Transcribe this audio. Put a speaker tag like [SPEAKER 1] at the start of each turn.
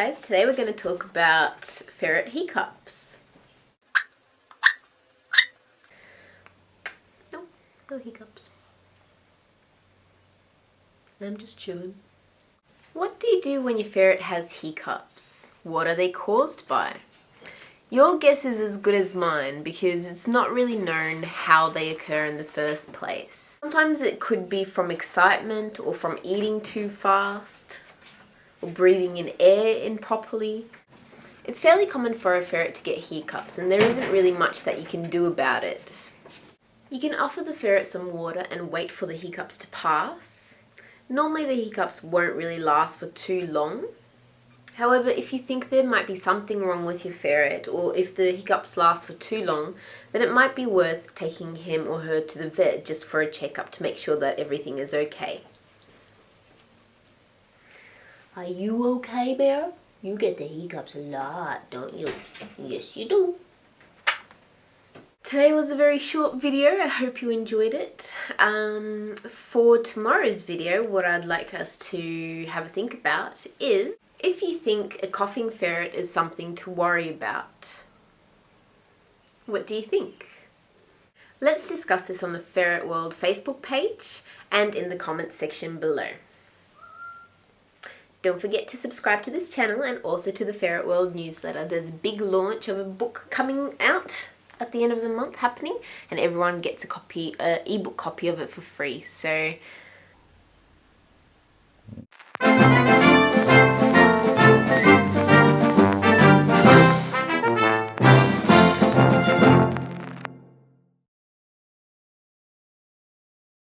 [SPEAKER 1] guys, today we're going to talk about ferret hiccups. No hiccups. I'm just chilling. What do you do when your ferret has hiccups? What are they caused by? Your guess is as good as mine because it's not really known how they occur in the first place. Sometimes it could be from excitement or from eating too fast or breathing in air improperly. It's fairly common for a ferret to get hiccups and there isn't really much that you can do about it. You can offer the ferret some water and wait for the hiccups to pass. Normally the hiccups won't really last for too long. However, if you think there might be something wrong with your ferret, or if the hiccups last for too long, then it might be worth taking him or her to the vet just for a checkup to make sure that everything is okay. Are you okay, Bear? You get the hiccups a lot, don't you? Yes, you do. Today was a very short video. I hope you enjoyed it. For tomorrow's video, what I'd like us to have a think about is if you think a coughing ferret is something to worry about. What do you think? Let's discuss this on the Ferret-World Facebook page and in the comments section below. Don't forget to subscribe to this channel and also to the Ferret-World newsletter. There's a big launch of a book coming out at the end of the month happening, and everyone gets a ebook copy of it for free. So